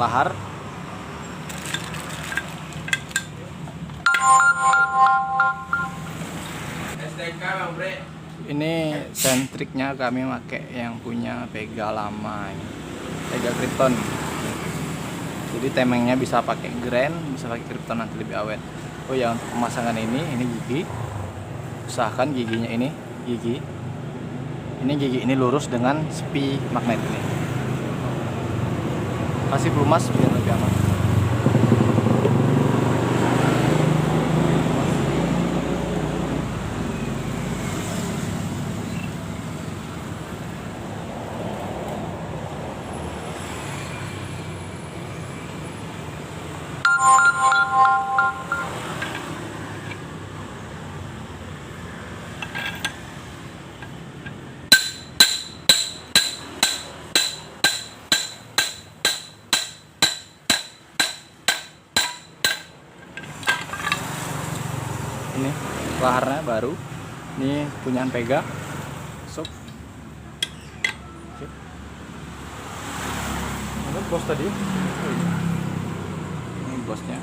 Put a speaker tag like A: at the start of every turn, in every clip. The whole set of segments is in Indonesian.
A: lahar. Ini sentriknya kami pakai yang punya Vega lama ini, Vega Krypton. Jadi temengnya bisa pakai Grand, bisa pakai Krypton nanti lebih awet. Oh ya, untuk pemasangan ini gigi. Usahakan giginya ini gigi ini lurus dengan sepi magnet ini. Kasih pelumas biar lebih aman. Ini laharnya baru, ini punyaan Vega. Masuk. Ini bos tadi. Ini bosnya.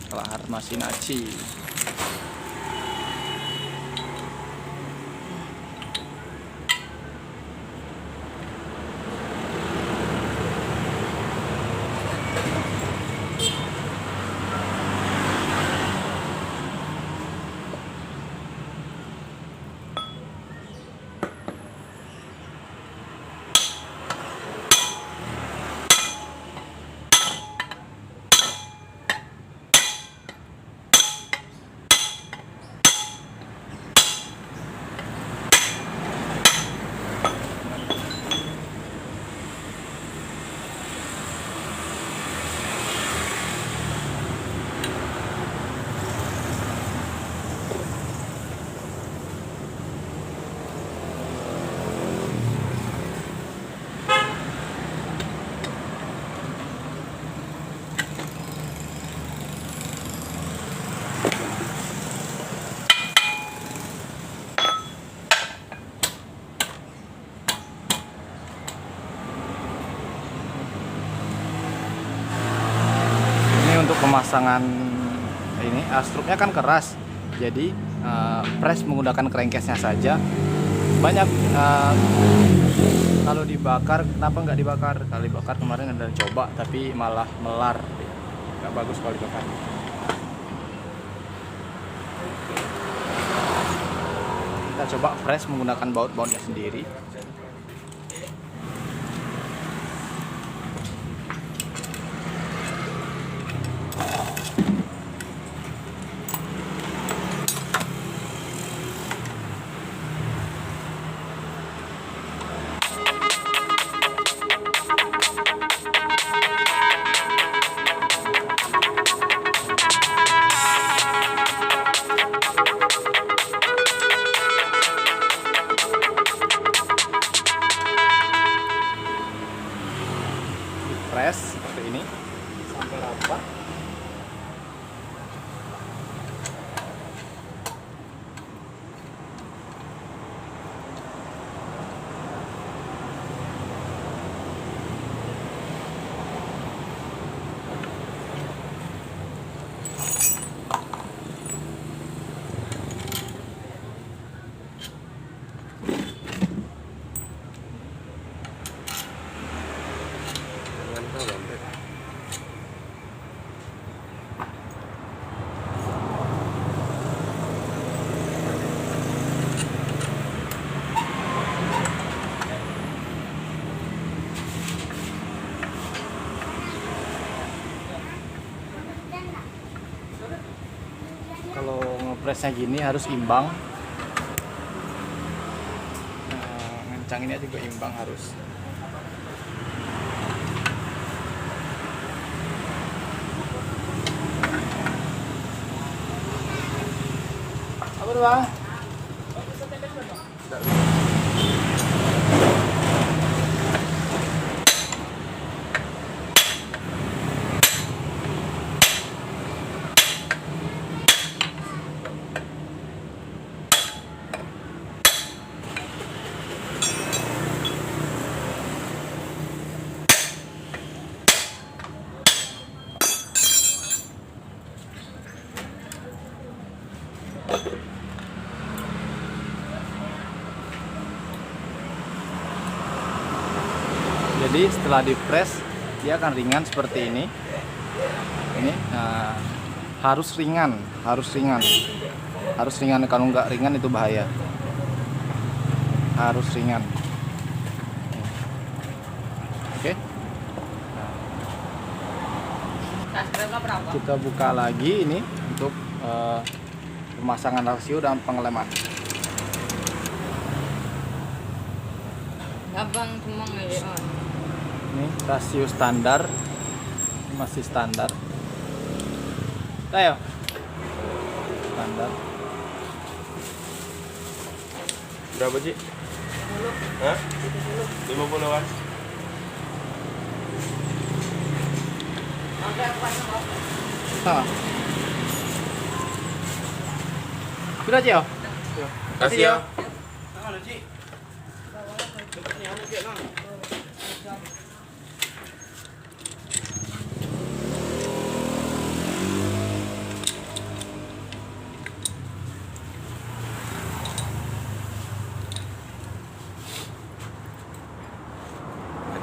A: Lahar mesin aci. Untuk pemasangan ini struknya kan keras, jadi press menggunakan crankcase-nya saja. Banyak kalau dibakar, kenapa nggak dibakar? Kalau dibakar kemarin ada coba tapi malah melar, nggak bagus kalau dibakar. Kita coba press menggunakan baut-bautnya sendiri. Press seperti ini sampai rata. Kalau ngepresnya gini harus imbang. Ngencanginnya juga imbang harus. Apa tuh, Bang? Jadi setelah di press dia akan ringan seperti ini. Nah, harus ringan. Kalau nggak ringan itu bahaya. Harus ringan. Oke. Kita buka lagi ini untuk pemasangan rasio dan pengeleman.
B: Abang cuma
A: Ini rasio standar, ini masih standar. Ayo, standar.
C: Berapa Ci? 50. Hah? 50 kan?
A: Sudah Cio?
C: Kasih ya.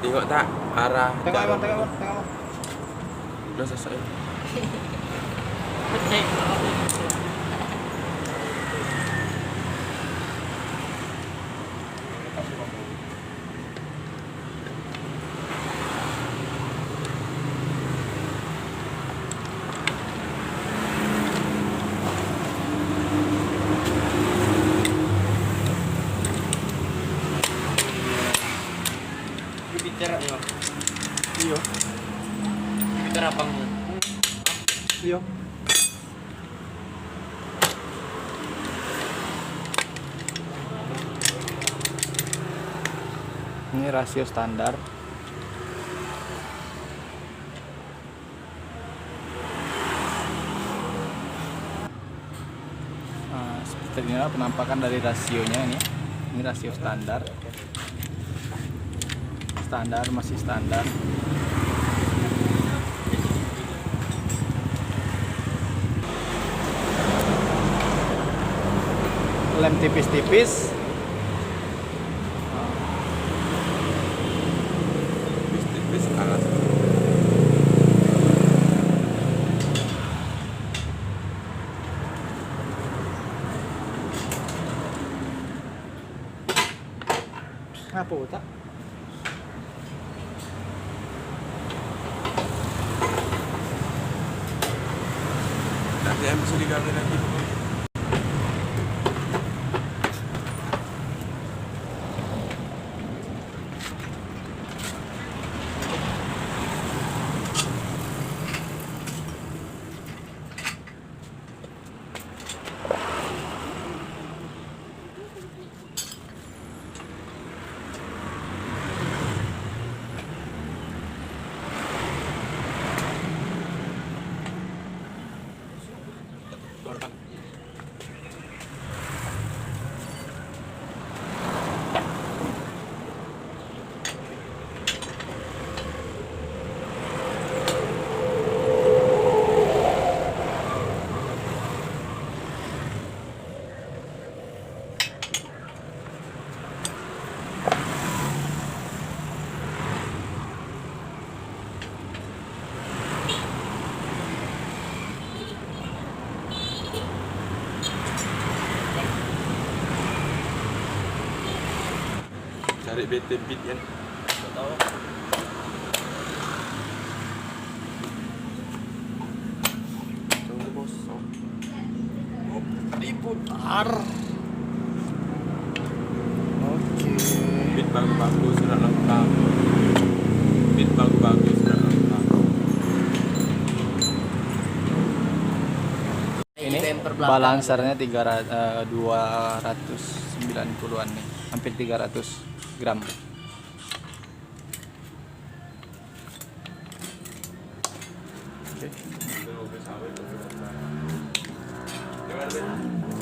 C: Tengok tak arah
A: Tengok
C: jarum.
A: tengok.
C: Udah selesai.
D: Bicara ya.
A: Iya.
D: Bicara abang.
A: Iya. Ini rasio standar. Nah, seperti inilah penampakan dari rasionya ini. Ini rasio standar. Masih standar. Lem tipis-tipis.
C: Tipis alas.
A: Apa tak?
C: Nanti yang bisa diganti lagi. Cari BT beat kan.
D: Tahu.
C: Coba kosong.
A: Diputar. Oke.
C: Beat bagus-bagus sudah lengkap. Beat bagus-bagus sudah lengkap.
A: Ini
D: Bumper belakang.
A: balancernya 290-an nih, hampir 300 gram. Oke.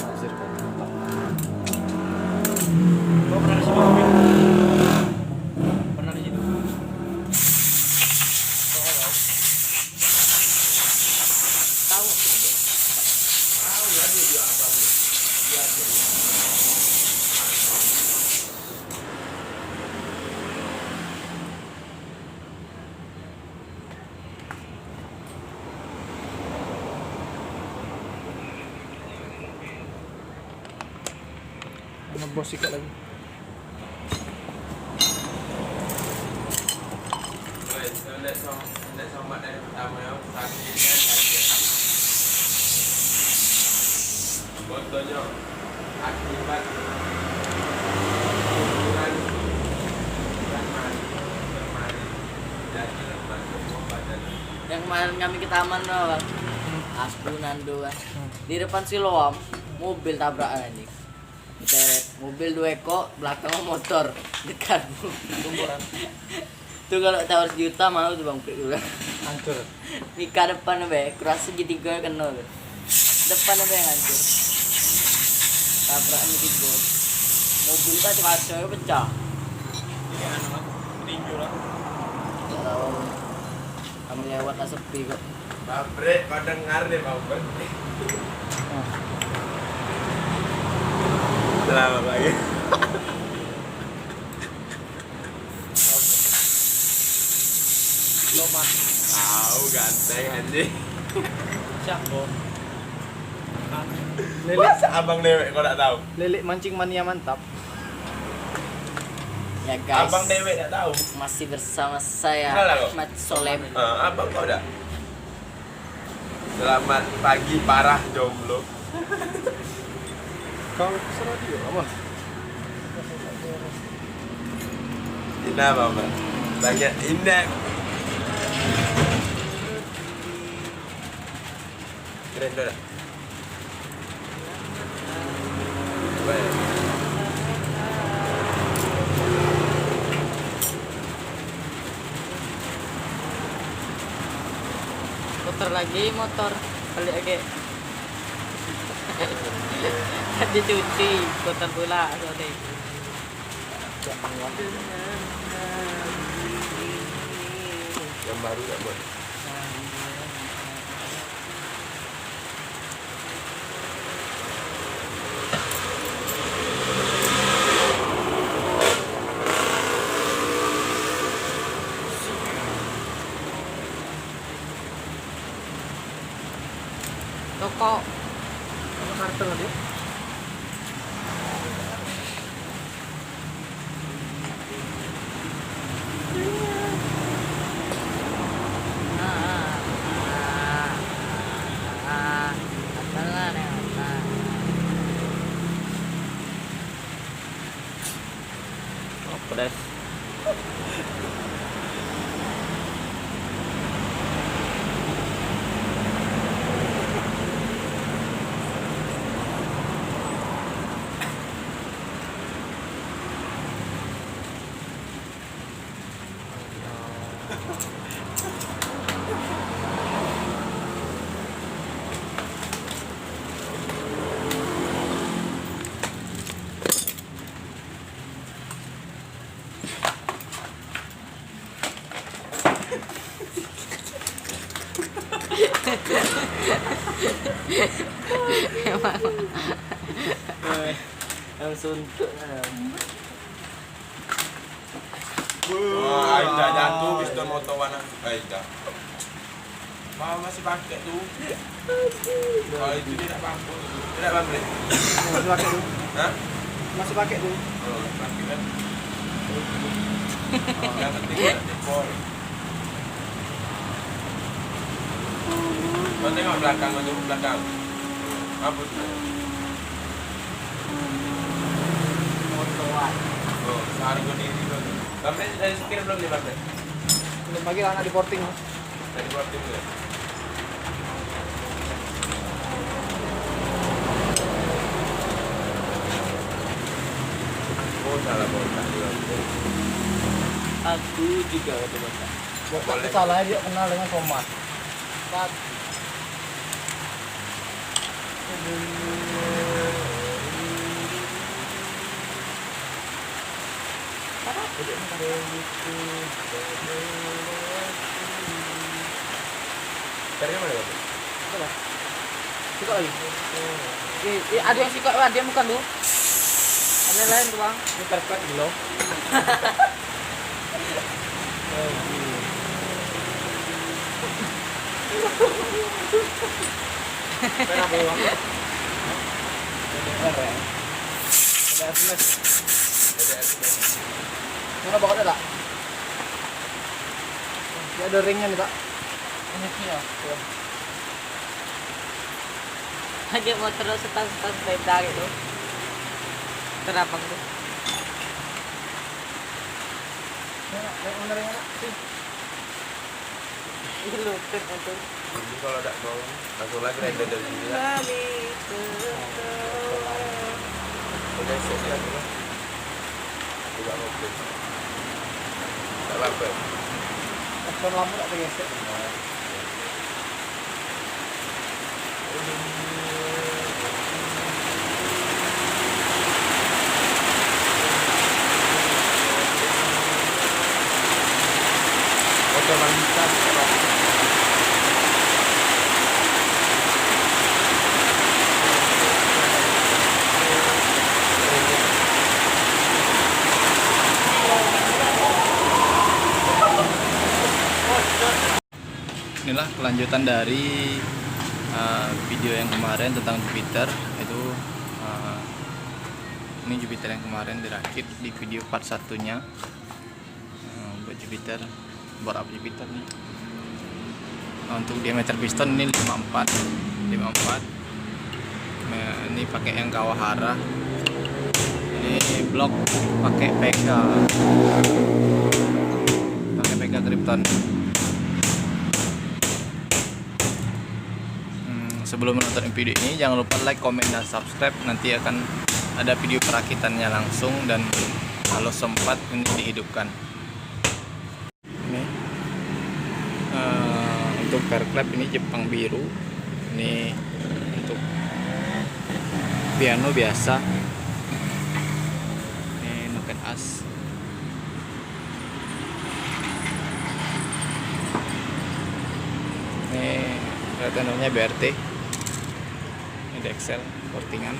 A: Hasil penumpang.
D: Kau pernah di situ? Pernah di situ? Tahu.
A: bos sikat lagi.
C: Lihat sama dari pertama ya, sakitnya sakit. Fotonya akibat ukuran bermari jadi lemas semua badan.
D: Yang kemarin kami ke taman tuh bang. Aku Nando kan. Di depan Siloam mobil tabrakan anjing. Diteret mobil 2 ekor, belakangnya motor dekat kuburan. Tuh kalau tawar juta mau tuh bang Prik dulu.
A: Hancur.
D: Mika depan be, kurasa segitiga kena tuh. Depan be yang hancur. Tabrakan tiga. Mobil tadi kacanya pecah.
C: Ini anak tinju lah.
D: Nggak tahu. Kami lewat lah sepi kok.
C: Babre, kau dengar deh babre. Selamat pagi.
A: Lomat.
C: Tahu ganteng anjing.
A: Siapa?
C: Masa abang dewek kau tak tahu?
A: Lele mancing mania mantap.
D: Ya guys.
C: Abang dewek tak tahu.
D: Masih bersama saya
C: Kenal lah kau?
D: Ahmad Solem.
C: Abang kau dah. Selamat pagi parah jomblo.
A: Kau ke radio apa?
C: Ini apa Mbak? Banyak indah. Keren dah. Baik.
D: Putar lagi motor balik lagi. Dia cuci putar pula sorry.
C: Yang baru tak buat.
D: Toko
A: Kartel dia.
D: pedas. Yang suntuk.
C: Wah, Aida jatuh pistol motor warna Aida. Mau masih pakai tuh. Kalau itu dia tak mampu. Tidak mampu.
A: Masih pakai tuh.
C: Hah?
A: Masih pakai tuh.
C: Oh, pakai kan. Yang penting ada jempol. Kau tengok belakang tu, belakang. Apa tu?
D: Motoran.
C: Oh, seharga diri tu. Bambre dari sekir belum ni Bambre?
A: Belum lagi anak di porting.
C: Dari buat tim tu. Oh, salah botak juga.
D: Aku juga ada botak.
A: Botak itu salahnya dia kenal dengan tomat. Kat.
C: Dari mana Bambre?
A: Sikat lagi. Ada yang sikat, ada bukan tuh. Ada yang lain tuh bang. Ini karpet dulu. Kenapa bang? Keren. SMS.
C: Ada SMS.
A: Mana bawa ada tak? Ya ada ringnya nih tak.
D: Ini ya. Lagi motor setan-setan sepeda gitu. Terapang tuh.
A: Mana ringnya tak?
D: Ini lutut itu.
C: Ini kalau tidak mau langsung lagi render dari sini lah. Udah selesai lagi lah. Buka mobil. Tak apa.
A: Telepon lampu tak tergesek.
C: Motor lanjutan.
A: Inilah kelanjutan dari video yang kemarin tentang Jupiter. Itu ini Jupiter yang kemarin dirakit di video part satunya. Buat Jupiter, bor up Jupiter nih. Untuk diameter piston ini 54. Nah, ini pakai yang Kawahara. Ini blok pakai Pega Krypton. Sebelum menonton video ini jangan lupa like, komen, dan subscribe. Nanti akan ada video perakitannya langsung dan kalau sempat ini dihidupkan. Ini untuk fair clap ini Jepang biru. Ini untuk piano biasa. Ini noken as. Ini retenernya BRT. Ini Dexel portingan.